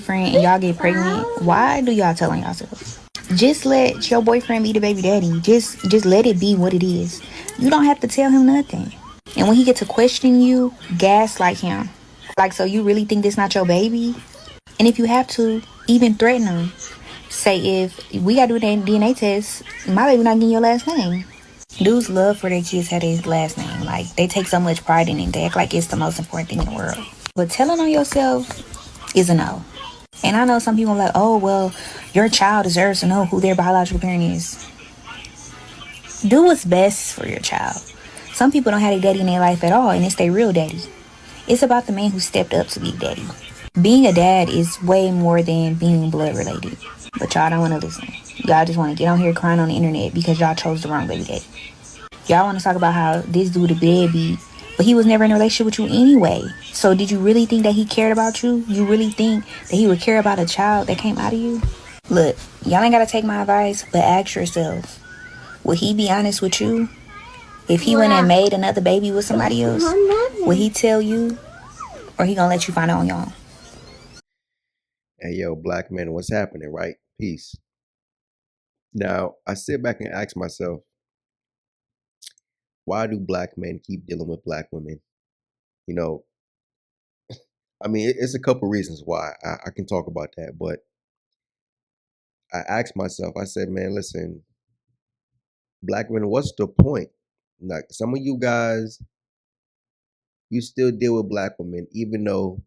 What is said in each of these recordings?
Friend and y'all get pregnant, why do y'all tell on yourself? Just let your boyfriend be the baby daddy. Just let it be what it is. You don't have to tell him nothing. And when he get to question you, gaslight him. Like, so you really think this not your baby? And if you have to, even threaten him. Say, if we gotta do a DNA test, my baby not getting your last name. Dudes love for their kids have their last name. Like, they take so much pride in it. They act like it's the most important thing in the world. But telling on yourself is a no. And I know some people are like, oh, well, your child deserves to know who their biological parent is. Do what's best for your child. Some people don't have a daddy in their life at all, and it's their real daddy. It's about the man who stepped up to be daddy. Being a dad is way more than being blood related. But y'all don't want to listen. Y'all just want to get on here crying on the internet because y'all chose the wrong baby daddy. Y'all want to talk about how this dude a deadbeat, but he was never in a relationship with you anyway. So did you really think that he cared about you? You really think that he would care about a child that came out of you? Look, y'all ain't got to take my advice, but ask yourself, would he be honest with you? If he went and made another baby with somebody else, would he tell you? Or he gonna let you find out on your own? Hey, yo, black men, what's happening, right? Peace. Now, I sit back and ask myself, why do black men keep dealing with black women? You know, I mean, it's a couple reasons why. I can talk about that, but I asked myself, I said, man, listen, black men, what's the point? Like, some of you guys, you still deal with black women, even though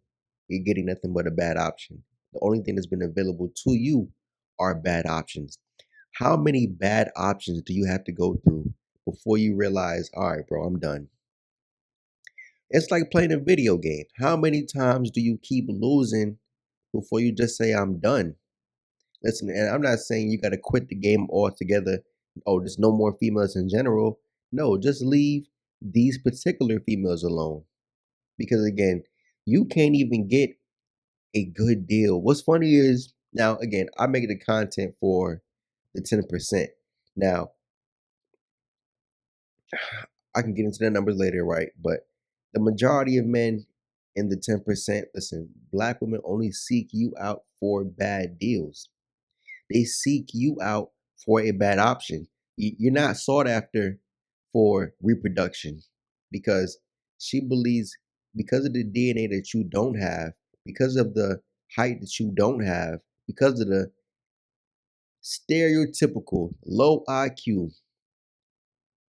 you're getting nothing but a bad option. The only thing that's been available to you are bad options. How many bad options do you have to go through before you realize, all right, bro, I'm done? It's like playing a video game. How many times do you keep losing before you just say, I'm done? Listen, and I'm not saying you got to quit the game altogether. Oh, there's no more females in general. No, just leave these particular females alone. Because again, you can't even get a good deal. What's funny is now, again, I make the content for the 10%. Now, I can get into the numbers later, right? But the majority of men in the 10%, listen, black women only seek you out for bad deals. They seek you out for a bad option. You're not sought after for reproduction because she believes because of the DNA that you don't have, because of the height that you don't have, because of the stereotypical low IQ,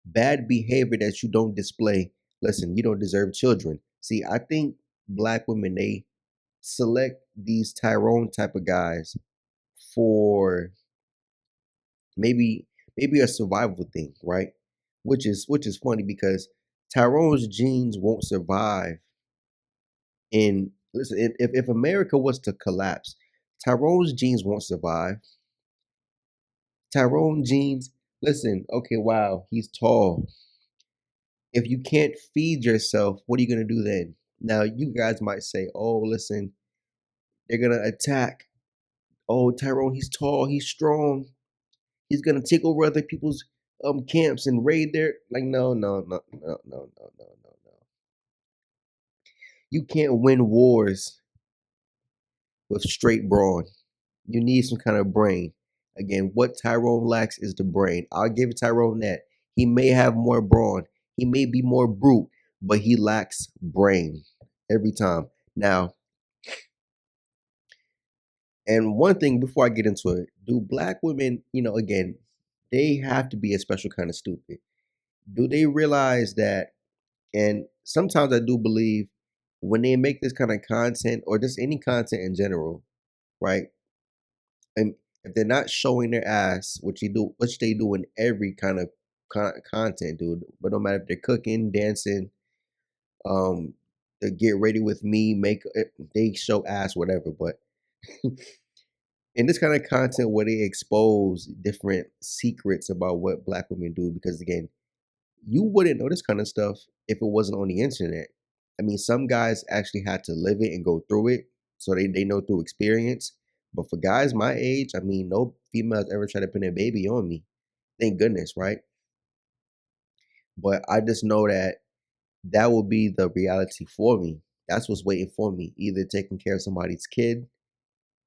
bad behavior that you don't display, listen, you don't deserve children. See, I think black women, they select these Tyrone type of guys for maybe a survival thing, right? Which is funny because Tyrone's genes won't survive in listen, if America was to collapse, Tyrone's genes won't survive. Tyrone genes, listen, okay, wow, he's tall. If you can't feed yourself, what are you gonna do then? Now you guys might say, oh, listen, they're gonna attack. Oh, Tyrone, he's tall, he's strong. He's gonna take over other people's camps and raid their like no. You can't win wars with straight brawn. You need some kind of brain. Again, what Tyrone lacks is the brain. I'll give Tyrone that. He may have more brawn. He may be more brute, but he lacks brain every time. Now, and one thing before I get into it, do black women, again, they have to be a special kind of stupid. Do they realize that? And sometimes I do believe when they make this kind of content or just any content in general, right? And if they're not showing their ass, which they do in every kind of content, dude. But no matter if they're cooking, dancing, um, they get ready with me, make they show ass, whatever. But in this kind of content where they expose different secrets about what black women do, because again, you wouldn't know this kind of stuff if it wasn't on the internet. I mean, some guys actually had to live it and go through it, so they know through experience. But for guys my age, I mean, no females ever tried to put a baby on me. Thank goodness, right? But I just know that that will be the reality for me. That's what's waiting for me. Either taking care of somebody's kid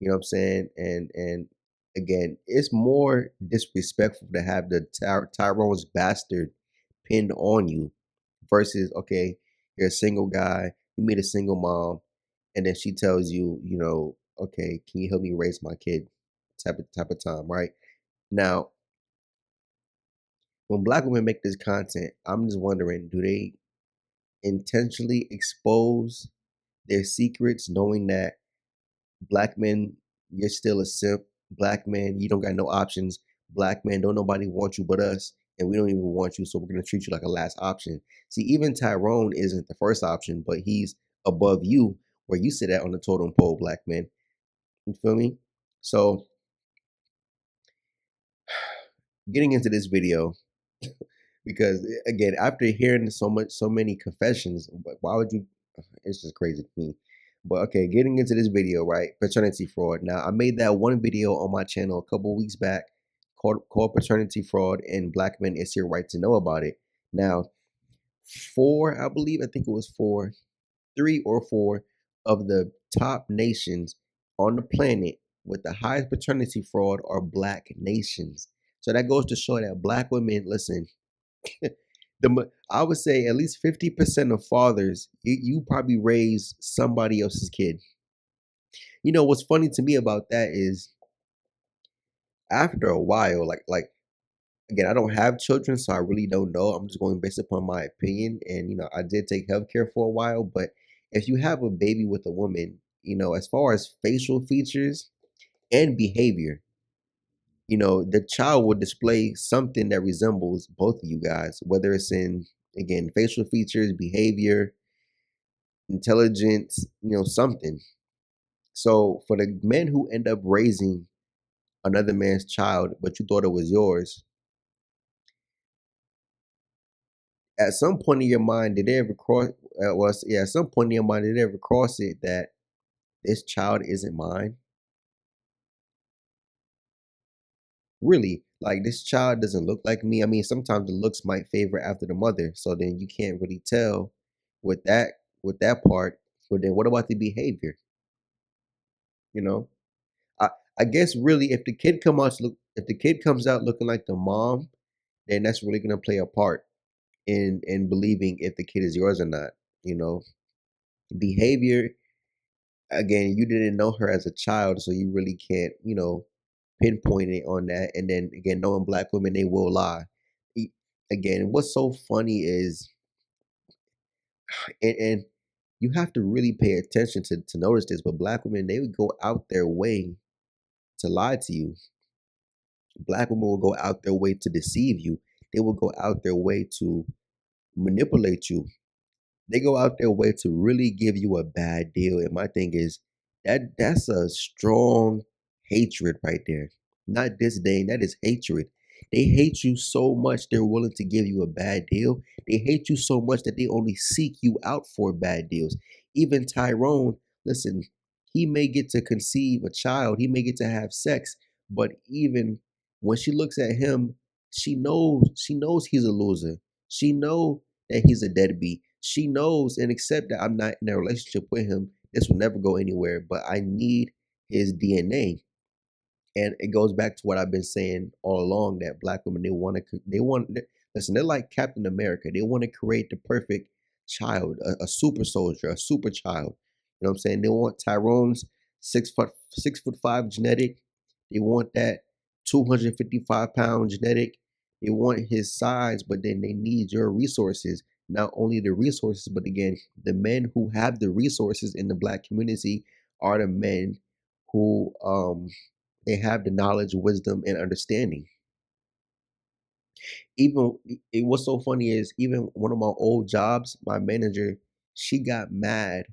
You know what I'm saying? And again, it's more disrespectful to have the Tyrone's bastard pinned on you versus okay, you're a single guy, you meet a single mom, and then she tells you, you know, okay, can you help me raise my kid? Type of time, right? Now, when black women make this content, I'm just wondering, do they intentionally expose their secrets, knowing that black men, you're still a simp. Black man, you don't got no options. Black man, don't nobody want you but us, and we don't even want you, so we're gonna treat you like a last option. See, even Tyrone isn't the first option, but he's above you, where you sit at on the totem pole, black man. You feel me? So, getting into this video, because again, after hearing so many confessions, why would you? It's just crazy to me. But okay, getting into this video, right? Paternity fraud. Now, I made that one video on my channel a couple of weeks back called Paternity Fraud, and Black Men, It's Your Right to Know About It. Now, I believe, I think it was three or four of the top nations on the planet with the highest paternity fraud are black nations. So that goes to show that black women, listen, I would say at least 50% of fathers, you probably raise somebody else's kid. You know what's funny to me about that is after a while, like again, I don't have children, so I really don't know. I'm just going based upon my opinion. And you know, I did take healthcare for a while, but if you have a baby with a woman, you know, as far as facial features and behavior, you know, the child will display something that resembles both of you guys, whether it's in again facial features, behavior, intelligence, you know, something. So for the men who end up raising another man's child, but you thought it was yours, at some point in your mind, did they ever cross? Yeah, at some point in your mind, did they ever cross it that this child isn't mine? Really, like this child doesn't look like me. I mean, sometimes the looks might favor after the mother, so then you can't really tell with that part. But then, what about the behavior? You know, I I guess really, if the kid comes out looking like the mom, then that's really gonna play a part in believing if the kid is yours or not. You know, behavior, again, you didn't know her as a child, so you really can't, you know, pinpoint it on that. And then again, knowing black women, they will lie. E- Again, what's so funny is, and you have to really pay attention to notice this, but black women, they would go out their way to lie to you. Black women will go out their way to deceive you. They will go out their way to manipulate you. They go out their way to really give you a bad deal. And my thing is that's a strong hatred right there. Not disdain, that is hatred. They hate you so much they're willing to give you a bad deal. They hate you so much that they only seek you out for bad deals. Even Tyrone, listen, he may get to conceive a child, he may get to have sex, but even when she looks at him, she knows he's a loser. She knows that he's a deadbeat. She knows and accept that I'm not in a relationship with him. This will never go anywhere, but I need his DNA. And it goes back to what I've been saying all along that black women, listen, they're like Captain America. They want to create the perfect child, a super soldier, a super child. You know what I'm saying? They want Tyrone's 6'5" genetic. They want that 255-pound genetic. They want his size, but then they need your resources. Not only the resources, but again, the men who have the resources in the black community are the men who they have the knowledge, wisdom, and understanding. What's so funny is even one of my old jobs, my manager, she got mad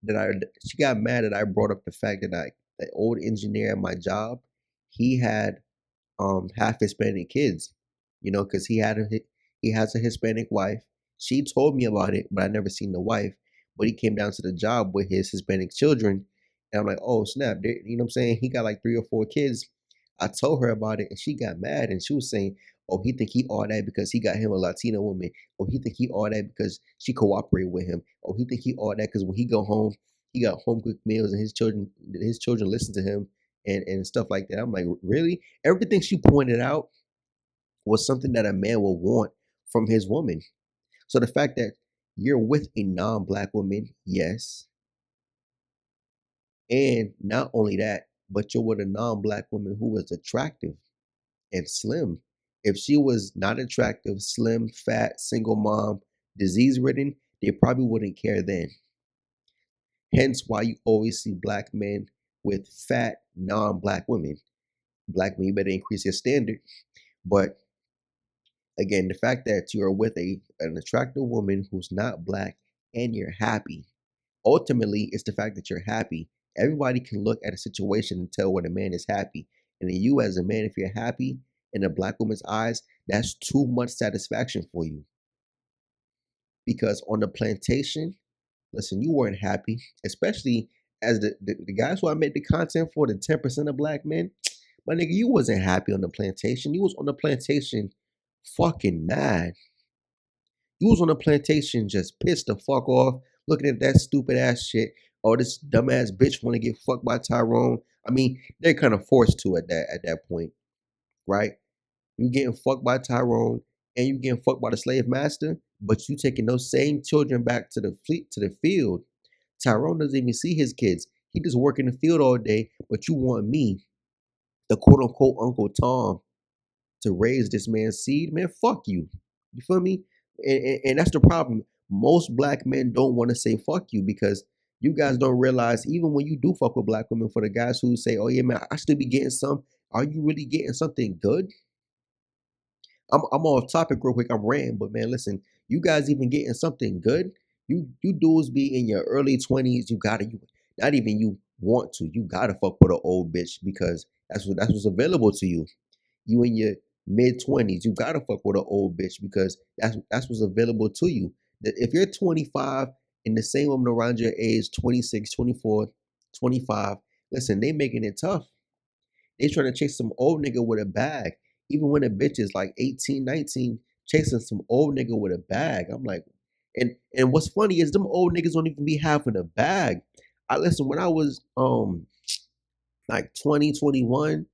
that I she got mad that I brought up the fact that the old engineer at my job, he had half Hispanic kids, you know, because he has a Hispanic wife. She told me about it, but I never seen the wife. But he came down to the job with his Hispanic children, and I'm like, oh snap, you know what I'm saying? He got like 3 or 4 kids. I told her about it, and she got mad, and she was saying, "Oh, he think he all that because he got him a Latina woman. Or he think he all that because she cooperated with him. Or he think he all that because when he go home, He got home cooked meals, and his children listen to him and stuff like that. I'm like, really? Everything she pointed out was something that a man will want from his woman. So the fact that you're with a non-black woman, yes, and not only that, but you're with a non-black woman who is attractive and slim. If she was not attractive, slim, fat, single mom, disease ridden, they probably wouldn't care then. Hence why you always see black men with fat, non-black women. Black men, you better increase your standard. But again, the fact that you are with an attractive woman who's not black and you're happy, ultimately it's the fact that you're happy. Everybody can look at a situation and tell when a man is happy. And then you as a man, if you're happy in a black woman's eyes, that's too much satisfaction for you. Because on the plantation, listen, you weren't happy, especially as the guys who I made the content for, the 10% of black men. My nigga, you wasn't happy on the plantation. You was on the plantation fucking mad. You was on the plantation just pissed the fuck off, looking at that stupid ass shit. Oh, this dumbass bitch want to get fucked by Tyrone. I mean, they're kind of forced to at that point, right? You getting fucked by Tyrone and you getting fucked by the slave master, but you taking those same children back to the fleet to the field. Tyrone doesn't even see his kids. He just work in the field all day, but you want me, the quote unquote Uncle Tom, to raise this man's seed, man, fuck you. You feel me? And that's the problem. Most black men don't want to say fuck you because you guys don't realize even when you do fuck with black women, for the guys who say, oh yeah, man, I still be getting some. Are you really getting something good? I'm off topic real quick. I'm ranting, but man, listen, you guys even getting something good? You dudes be in your early 20s. You not even you want to. You gotta fuck with an old bitch because that's what's available to you. You in your mid 20s, you gotta fuck with an old bitch because that's what's available to you. If you're 25 and the same woman around your age, 26, 24, 25, listen, they making it tough. They trying to chase some old nigga with a bag. Even when a bitch is like 18, 19, chasing some old nigga with a bag. I'm like, and what's funny is them old niggas don't even be having a bag. I listen, when I was like 20, 21,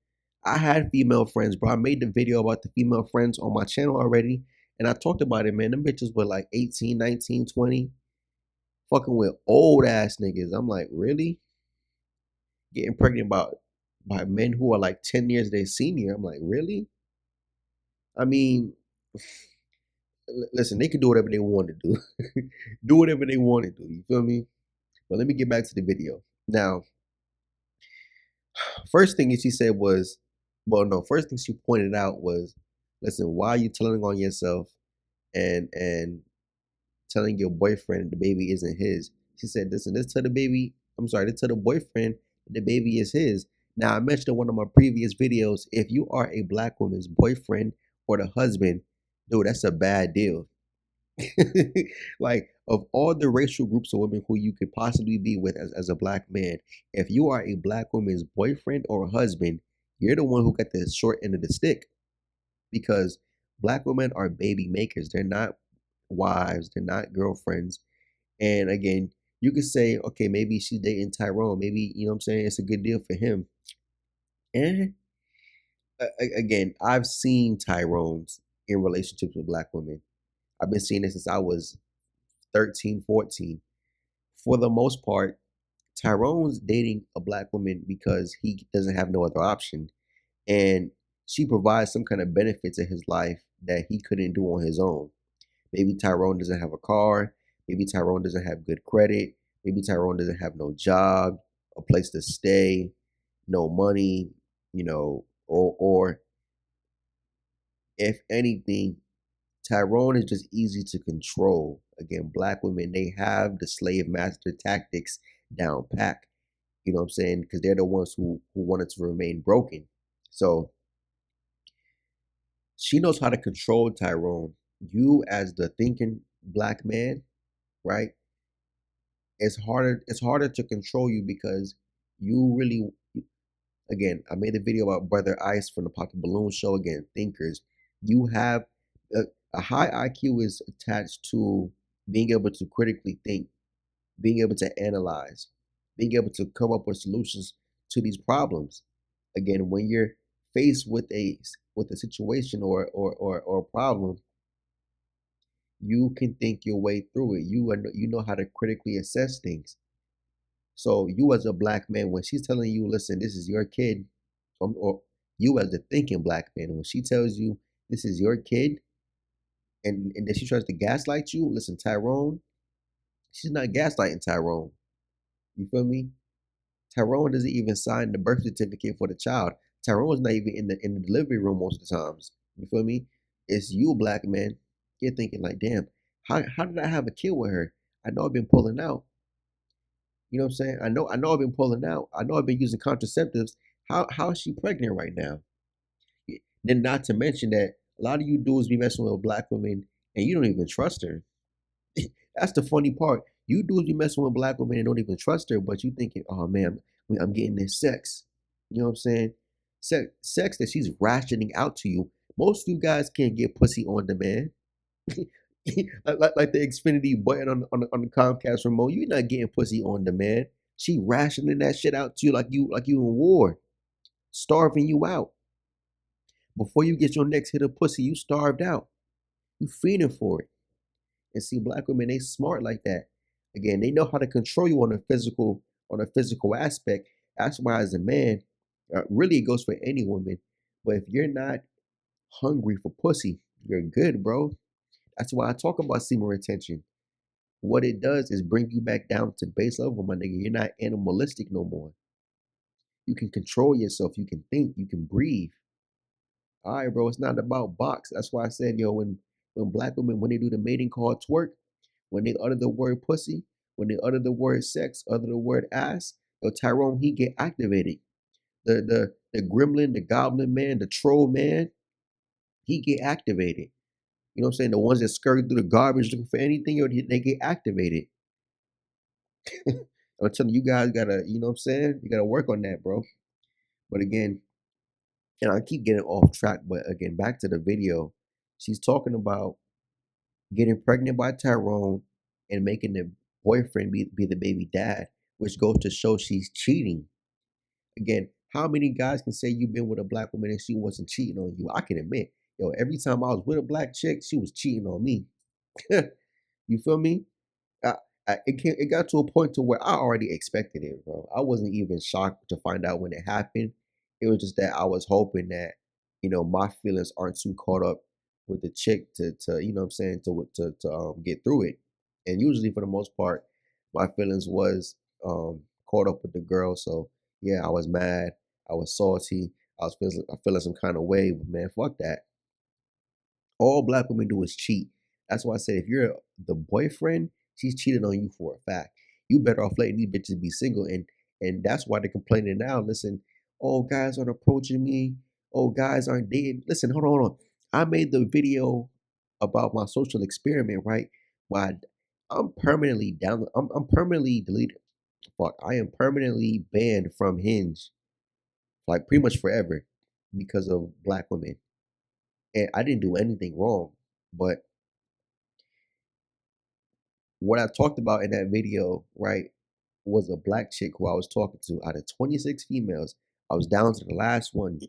I had female friends, bro. I made the video about the female friends on my channel already. And I talked about it, man. Them bitches were like 18, 19, 20, fucking with old ass niggas. I'm like, really? Getting pregnant by men who are like 10 years their senior. I'm like, really? I mean, listen, they can do whatever they want to do. Do whatever they want to do. You feel me? But let me get back to the video. Now, first thing she said was, well, no, first thing she pointed out was, listen, why are you telling on yourself and telling your boyfriend the baby isn't his? She said, listen, this tell the baby, I'm sorry, this tell the boyfriend the baby is his. Now, I mentioned in one of my previous videos, if you are a black woman's boyfriend or the husband, dude, that's a bad deal. Like, of all the racial groups of women who you could possibly be with as a black man, if you are a black woman's boyfriend or husband, you're the one who got the short end of the stick because black women are baby makers. They're not wives, they're not girlfriends. And again, you could say, okay, maybe she's dating Tyrone. Maybe, you know what I'm saying? It's a good deal for him. And again, I've seen Tyrones in relationships with black women. I've been seeing this since I was 13, 14. For the most part, Tyrone's dating a black woman because he doesn't have no other option. And she provides some kind of benefit to his life that he couldn't do on his own. Maybe Tyrone doesn't have a car. Maybe Tyrone doesn't have good credit. Maybe Tyrone doesn't have no job, a place to stay, no money, or if anything, Tyrone is just easy to control. Again, black women, they have the slave master tactics down pack. You know what I'm saying? Because they're the ones who wanted to remain broken. So she knows how to control Tyrone. You as the thinking black man, right? It's harder to control you because you really, again, I made a video about Brother Ice from the Pop the Balloon show. Again, thinkers. You have a high IQ is attached to being able to critically think, being able to analyze. being able to come up with solutions to these problems. Again, when you're faced with a situation or a problem, you can think your way through it. You know how to critically assess things. So you as a black man, when she's telling you, listen, this is your kid, or you as a thinking black man, when she tells you this is your kid, and then she tries to gaslight you, listen, Tyrone, she's not gaslighting Tyrone. You feel me? Tyrone doesn't even sign the birth certificate for the child. Tyrone's not even in the delivery room most of the times. You feel me? It's you, black man. You're thinking like, damn, how did I have a kid with her? I know I've been pulling out. You know what I'm saying? I know I've been pulling out. I know I've been using contraceptives. How is she pregnant right now? Then not to mention that a lot of you dudes be messing with black women and you don't even trust her. That's the funny part. You dudes be messing with black women and don't even trust her, but you thinking, oh man, I'm getting this sex. You know what I'm saying? Sex that she's rationing out to you. Most of you guys can't get pussy on demand. like the Xfinity button on the Comcast remote. You're not getting pussy on demand. She rationing that shit out to you like you in war, starving you out. Before you get your next hit of pussy, you starved out. You feeding for it. And see, black women, they smart like that. Again, they know how to control you on a physical aspect. That's why, as a man, really it goes for any woman. But if you're not hungry for pussy, you're good, bro. That's why I talk about semen retention. What it does is bring you back down to base level, my nigga. You're not animalistic no more. You can control yourself. You can think. You can breathe. All right, bro. It's not about box. That's why I said, yo, when black women when they do the mating call twerk, when they utter the word pussy, when they utter the word sex, utter the word ass, yo, Tyrone, he get activated. The gremlin, the goblin man, the troll man, he get activated. You know what I'm saying? The ones that scurry through the garbage looking for anything, yo, they get activated. I'm telling you guys gotta, you know what I'm saying? You gotta work on that, bro. But again, and I keep getting off track, but again, back to the video. She's talking about getting pregnant by Tyrone and making the boyfriend be the baby dad, which goes to show she's cheating. Again, how many guys can say you've been with a black woman and she wasn't cheating on you? I can admit, yo, every time I was with a black chick, she was cheating on me. You feel me? I, it got to a point to where I already expected it, bro. I wasn't even shocked to find out when it happened. It was just that I was hoping that my feelings aren't too caught up with the chick to you know what I'm saying to get through it. And usually for the most part, my feelings was caught up with the girl. So yeah, I was mad. I was salty. I feeling some kind of way, but man, fuck that. All black women do is cheat. That's why I said if you're the boyfriend, she's cheating on you for a fact. You better off letting these bitches be single, and that's why they're complaining now. Listen, oh guys aren't approaching me. Oh guys aren't dating. Listen, hold on. I made the video about my social experiment, right? Why I'm permanently down. I'm permanently deleted. Fuck, I am permanently banned from Hinge, like pretty much forever, because of black women. And I didn't do anything wrong, but what I talked about in that video, right, was a black chick who I was talking to. Out of 26 females, I was down to the last one.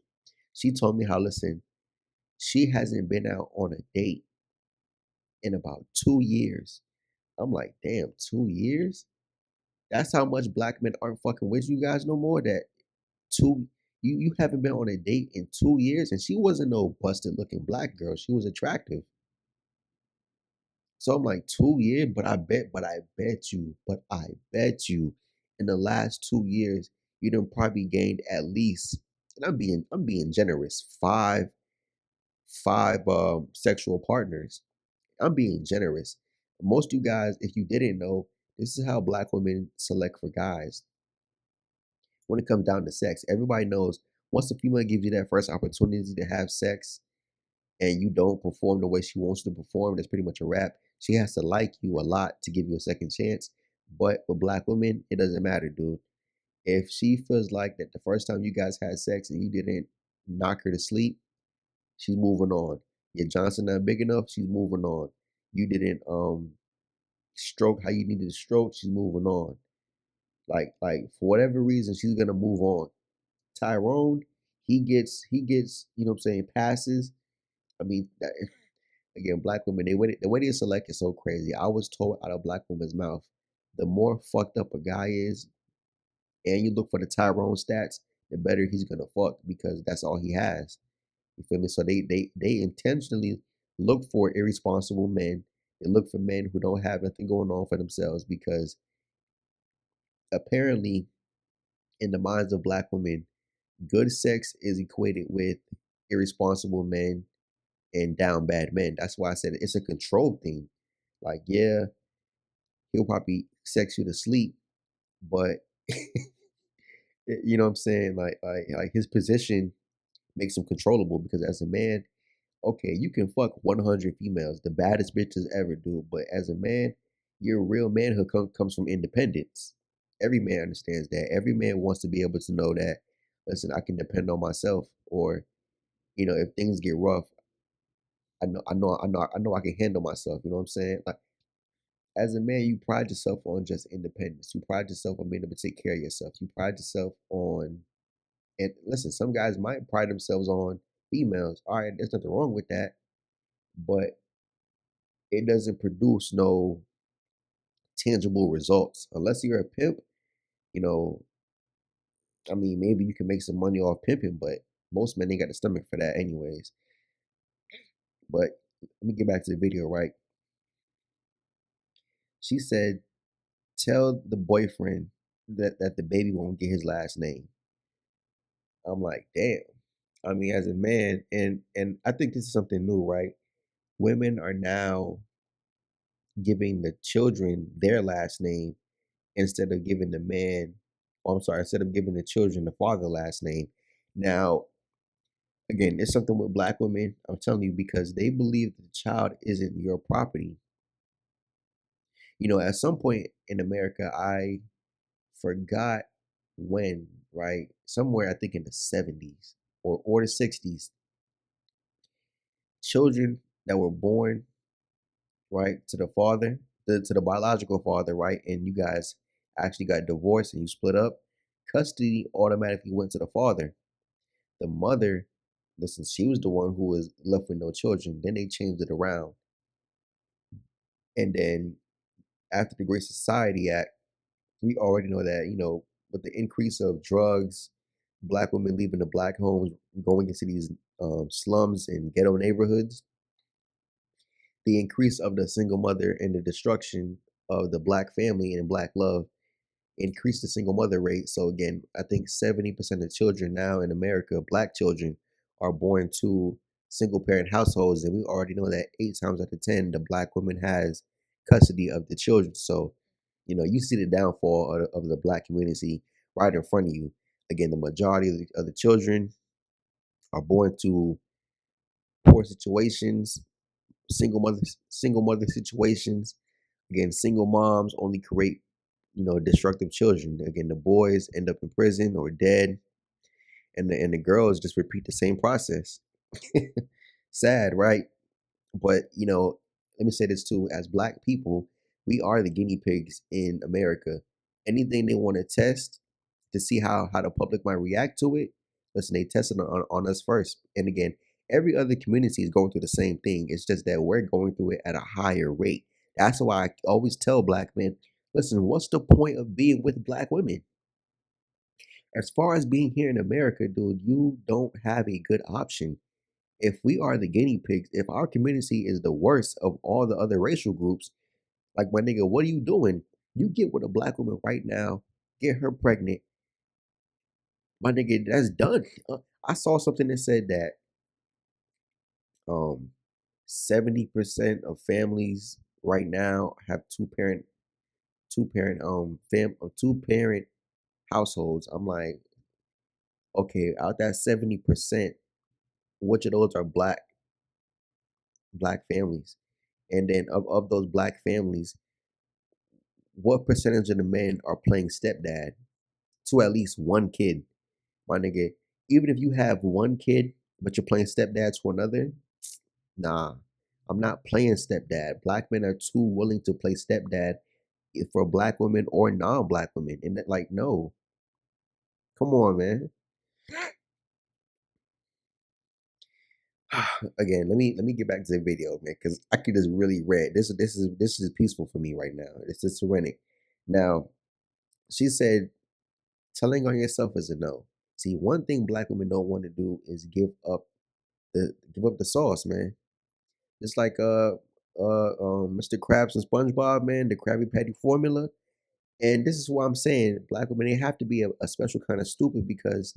She told me how, listen, she hasn't been out on a date in about 2 years. I'm like, damn, 2 years? That's how much black men aren't fucking with you guys no more. That two you haven't been on a date in 2 years, and she wasn't no busted looking black girl. She was attractive. So I'm like, 2 years, but I bet you, in the last 2 years, you done probably gained at least, and I'm being generous, five sexual partners. I'm being generous. Most of you guys, if you didn't know, this is how black women select for guys. When it comes down to sex, everybody knows once the female gives you that first opportunity to have sex, and you don't perform the way she wants to perform, that's pretty much a wrap. She has to like you a lot to give you a second chance. But with black women, it doesn't matter, dude. If she feels like that the first time you guys had sex and you didn't knock her to sleep, she's moving on. Your Johnson not big enough, she's moving on. You didn't stroke how you needed to stroke, she's moving on. Like for whatever reason, she's gonna move on. Tyrone, he gets, you know what I'm saying, passes. I mean, again, black women, the way they select is so crazy. I was told out of black woman's mouth, the more fucked up a guy is, and you look for the Tyrone stats, the better he's gonna fuck because that's all he has. You feel me? So they intentionally look for irresponsible men. They look for men who don't have nothing going on for themselves because apparently, in the minds of black women, good sex is equated with irresponsible men and down bad men. That's why I said it's a control thing. Like, yeah, he'll probably sex you to sleep, but you know what I'm saying? Like his position makes him controllable because as a man, okay, you can fuck 100 females, the baddest bitches ever do, but as a man, your real manhood comes from independence. Every man understands that. Every man wants to be able to know that, listen, I can depend on myself, or if things get rough, I know I can handle myself. You know what I'm saying? Like as a man, you pride yourself on just independence. You pride yourself on being able to take care of yourself. You pride yourself on, and listen, some guys might pride themselves on females. All right, there's nothing wrong with that, but it doesn't produce no tangible results unless you're a pimp. You know, I mean, maybe you can make some money off pimping, but most men ain't got the stomach for that, anyways. But let me get back to the video, right? She said, "Tell the boyfriend that the baby won't get his last name." I'm like, damn. I mean, as a man, and I think this is something new, right? Women are now giving the children their last name instead of giving the man, oh, I'm sorry, instead of giving the children the father last name. Now, again, it's something with black women. I'm telling you because they believe the child isn't your property. At some point in America, I forgot when, right? Somewhere I think in the 70s or the 60s, children that were born right to the father, to the biological father, right, and you guys actually got divorced and you split up, custody automatically went to the father. The mother, listen, she was the one who was left with no children. Then they changed it around, and then after the Great Society Act, we already know that with the increase of drugs, black women leaving the black homes, going into these slums and ghetto neighborhoods, the increase of the single mother and the destruction of the black family and black love increased the single mother rate. So again, I think 70% of children now in America, black children, are born to single parent households, and we already know that 8 times out of 10, the black woman has custody of the children. So, you see the downfall of the black community right in front of you. Again, the majority of the children are born to poor situations, single mother situations. Again, single moms only create destructive children. Again, the boys end up in prison or dead, and the girls just repeat the same process. Sad, right? But let me say this too: as black people, we are the guinea pigs in America. Anything they want to test to see how the public might react to it, listen, they test it on us first. And again, every other community is going through the same thing. It's just that we're going through it at a higher rate. That's why I always tell black men, listen, what's the point of being with black women? As far as being here in America, dude, you don't have a good option. If we are the guinea pigs, if our community is the worst of all the other racial groups, like my nigga, what are you doing? You get with a black woman right now, get her pregnant, my nigga, that's done. I saw something that said that um 70% of families right now have two parent households. I'm like, okay, out that 70%, which of those are black families? And then of those black families, what percentage of the men are playing stepdad to at least one kid? My nigga, even if you have one kid, but you're playing stepdad to another, nah, I'm not playing stepdad. Black men are too willing to play stepdad for black women or non-black women. And that, like, no, come on, man. Again, let me get back to the video, man, because I could just really read this is peaceful for me right now. It's just serenic. Now, she said, telling on yourself is a no. See, one thing black women don't want to do is give up the sauce, man. Just like Mr. Krabs and SpongeBob, man, the Krabby Patty formula. And this is why I'm saying black women, they have to be a special kind of stupid, because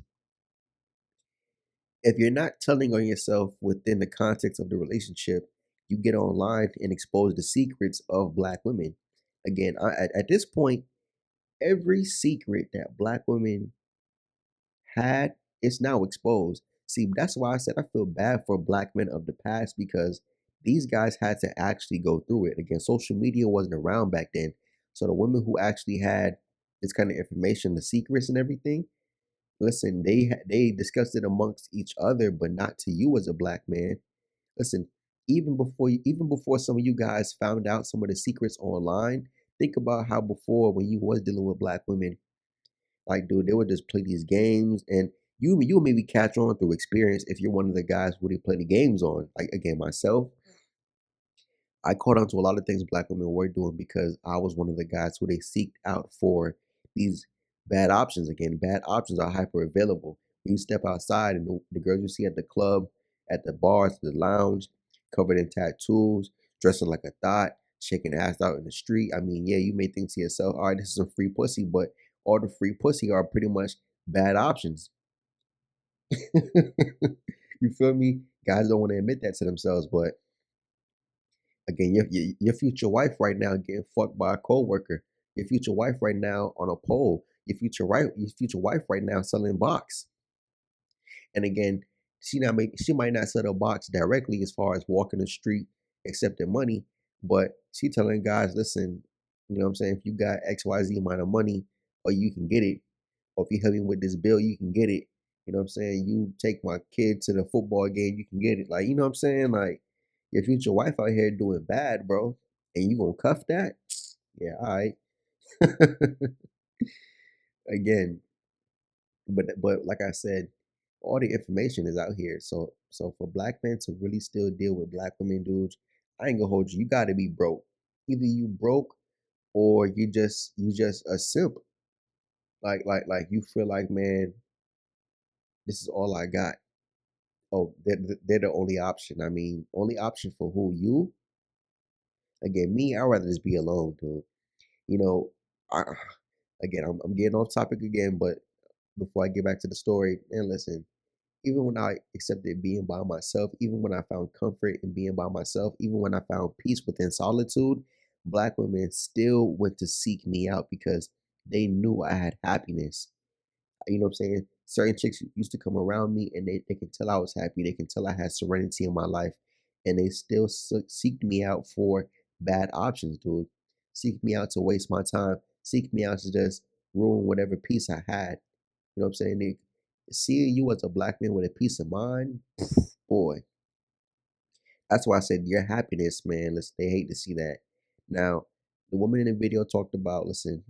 if you're not telling on yourself within the context of the relationship, you get online and expose the secrets of black women. Again, at this point, every secret that black women had is now exposed. See, that's why I said I feel bad for black men of the past, because these guys had to actually go through it. Again, social media wasn't around back then. So the women who actually had this kind of information, the secrets and everything, listen, they discussed it amongst each other, but not to you as a black man. Listen, even before some of you guys found out some of the secrets online, think about how before, when you was dealing with black women, like, dude, they would just play these games, and you would maybe catch on through experience if you're one of the guys who they play the games on. Like, again, myself, I caught on to a lot of things black women were doing because I was one of the guys who they seeked out for these bad options. Again, bad options are hyper available. When you step outside and the girls you see at the club, at the bars, the lounge, covered in tattoos, dressing like a thought, shaking ass out in the street. I mean, yeah, you may think to yourself, all right, this is some free pussy, but all the free pussy are pretty much bad options. You feel me? Guys don't want to admit that to themselves, but again, your future wife right now getting fucked by a coworker. Your future wife right now on a pole. Your future wife right now selling box. And again, she might not sell a box directly as far as walking the street accepting money, but she telling guys, listen, you know what I'm saying? If you got XYZ amount of money, or you can get it, or if you help me with this bill, you can get it. You know what I'm saying? You take my kid to the football game, you can get it. Like, you know what I'm saying? Like, your future wife out here doing bad, bro, and you gonna cuff that? Yeah, all right. Again, but like I said, all the information is out here. So for black men to really still deal with black women, dudes, I ain't gonna hold you. You gotta be broke. Either you broke, or you just a simp. Like you feel like, man, this is all I got. Oh, they're the only option. I mean, only option for who? You? Again, me, I'd rather just be alone, dude. You know, I again, I'm getting off topic again, but before I get back to the story, and listen, even when I accepted being by myself, even when I found comfort in being by myself, even when I found peace within solitude, black women still went to seek me out because they knew I had happiness. You know what I'm saying? Certain chicks used to come around me, and they can tell I was happy. They can tell I had serenity in my life. And they still seek me out for bad options, dude. Seek me out to waste my time. Seek me out to just ruin whatever peace I had. You know what I'm saying? Seeing you as a black man with a peace of mind, boy, that's why I said your happiness, man. Listen, they hate to see that. Now, the woman in the video talked about, listen,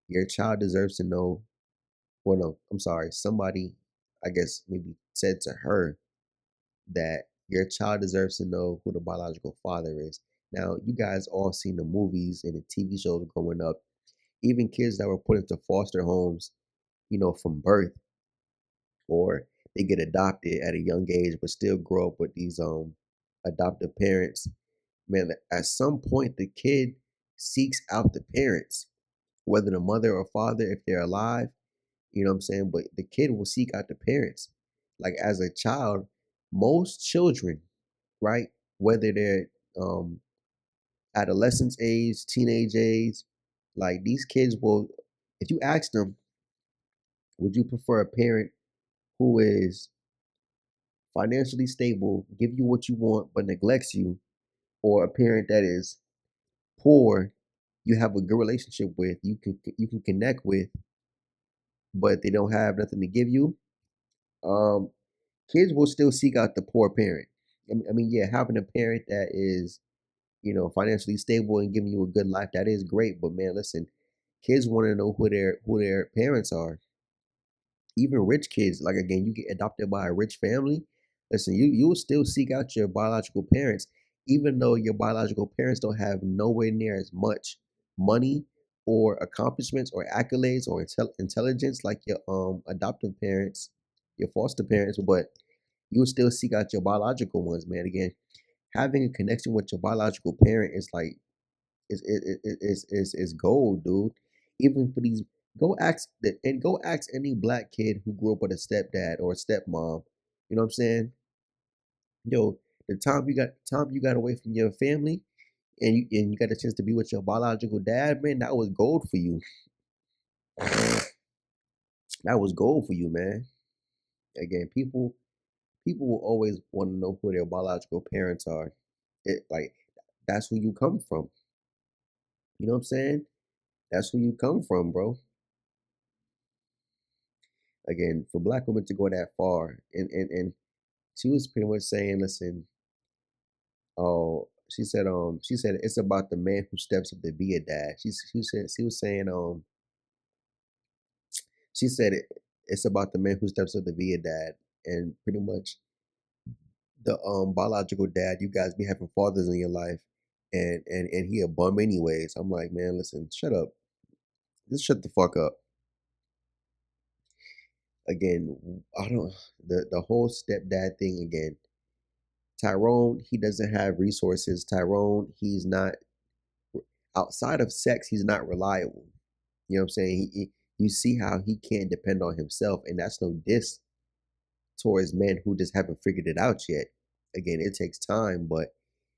your child deserves to know. Well, no, I'm sorry. Somebody, I guess, maybe said to her that your child deserves to know who the biological father is. Now, you guys all seen the movies and the TV shows growing up. Even kids that were put into foster homes, from birth, or they get adopted at a young age, but still grow up with these adoptive parents. Man, at some point, the kid seeks out the parents, whether the mother or father, if they're alive. You know what I'm saying? But the kid will seek out the parents. Like, as a child, most children, right? Whether they're adolescence age, teenage age, like, these kids will, if you ask them, would you prefer a parent who is financially stable, give you what you want, but neglects you, or a parent that is poor, you have a good relationship with, you can connect with, but they don't have nothing to give you? Um, Kids will still seek out the poor parent. I mean, yeah, having a parent that is, financially stable and giving you a good life, that is great. But man, listen, kids want to know who their parents are. Even rich kids, like again, you get adopted by a rich family. Listen, you will still seek out your biological parents, even though your biological parents don't have nowhere near as much money or accomplishments or accolades or intelligence like your adoptive parents, your foster parents, but you will still seek out your biological ones, man. Again, having a connection with your biological parent is like is gold, dude. Even for these, go ask any black kid who grew up with a stepdad or a stepmom. You know what I'm saying? Yo, the time you got away from your family and you got a chance to be with your biological dad, man, that was gold for you. That was gold for you, man. Again, people will always want to know who their biological parents are. Like that's who you come from. You know what I'm saying? That's who you come from, bro. Again, for black women to go that far, and she was pretty much saying, listen, oh, she said it's about the man who steps up to be a dad. She was saying, she said it's about the man who steps up to be a dad, and pretty much the biological dad, you guys be having fathers in your life, and he a bum anyways. I'm like, man, listen, shut up, just shut the fuck up. Again, I don't the whole stepdad thing again. Tyrone, he doesn't have resources. Tyrone, he's not outside of sex, he's not reliable. You know what I'm saying? You see how he can't depend on himself, and that's no diss towards men who just haven't figured it out yet. Again, it takes time, but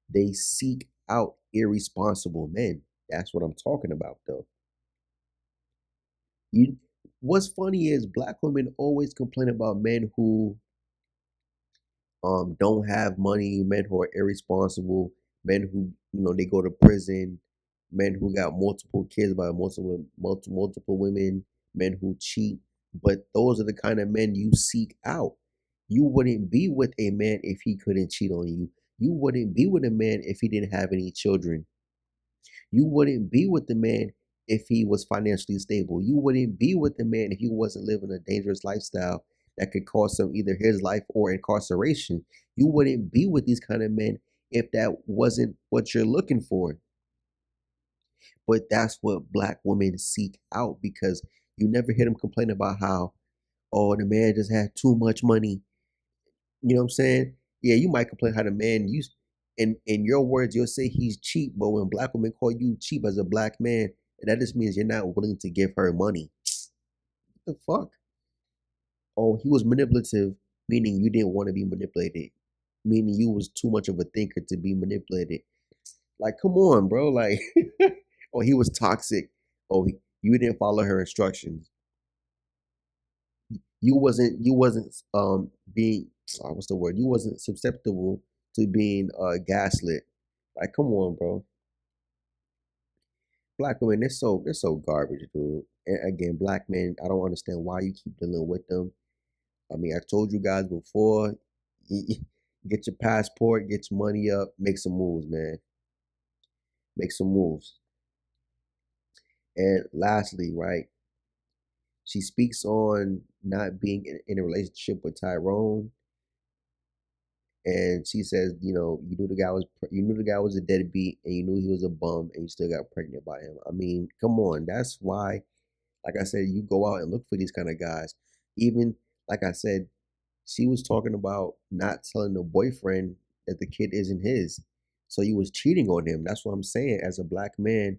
they seek out irresponsible men. That's what I'm talking about, though. You, what's funny is black women always complain about men who don't have money, men who are irresponsible, men who they go to prison, men who got multiple kids by multiple women, men who cheat. But those are the kind of men you seek out. You wouldn't be with a man if he couldn't cheat on you. You wouldn't be with a man if he didn't have any children. You wouldn't be with the man if he was financially stable. You wouldn't be with the man if he wasn't living a dangerous lifestyle that could cost him either his life or incarceration. You wouldn't be with these kind of men if that wasn't what you're looking for. But that's what black women seek out because you never hear them complain about how, oh, the man just had too much money. You know what I'm saying? Yeah, you might complain how the man used in your words, you'll say he's cheap, but when black women call you cheap as a black man, that just means you're not willing to give her money. What the fuck? Oh, he was manipulative, meaning you didn't want to be manipulated, meaning you was too much of a thinker to be manipulated. Like, come on, bro. Like, oh, he was toxic. Oh, you didn't follow her instructions. You wasn't being what's the word? You wasn't susceptible to being gaslit. Like, come on, bro. Black women, they're so garbage, dude. And again, black men, I don't understand why you keep dealing with them. I mean, I told you guys before, get your passport, get your money up, make some moves, man. Make some moves. And lastly, right, she speaks on not being in a relationship with Tyrone, and she says, you knew the guy was a deadbeat, and you knew he was a bum, and you still got pregnant by him. I mean, come on, that's why. Like I said, you go out and look for these kind of guys. Even like I said, she was talking about not telling the boyfriend that the kid isn't his, so you was cheating on him. That's what I'm saying. As a black man,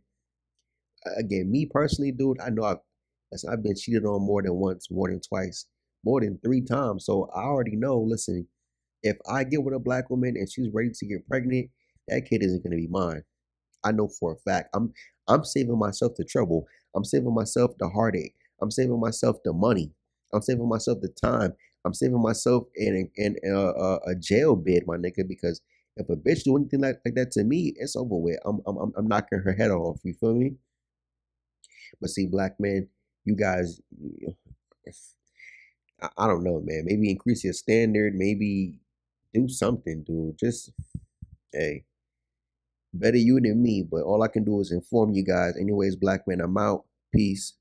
again, me personally, dude, I know I've been cheated on more than once, more than twice, more than 3 times. So I already know. Listen, if I get with a black woman and she's ready to get pregnant, that kid isn't going to be mine. I know for a fact. I'm saving myself the trouble. I'm saving myself the heartache. I'm saving myself the money. I'm saving myself the time. I'm saving myself in a jail bid, my nigga. Because if a bitch do anything like that to me, it's over with. I'm knocking her head off. You feel me? But see, black men, you guys, I don't know, man. Maybe increase your standard. Maybe do something, dude. Just hey. Better you than me, but all I can do is inform you guys. Anyways, black men, I'm out. Peace.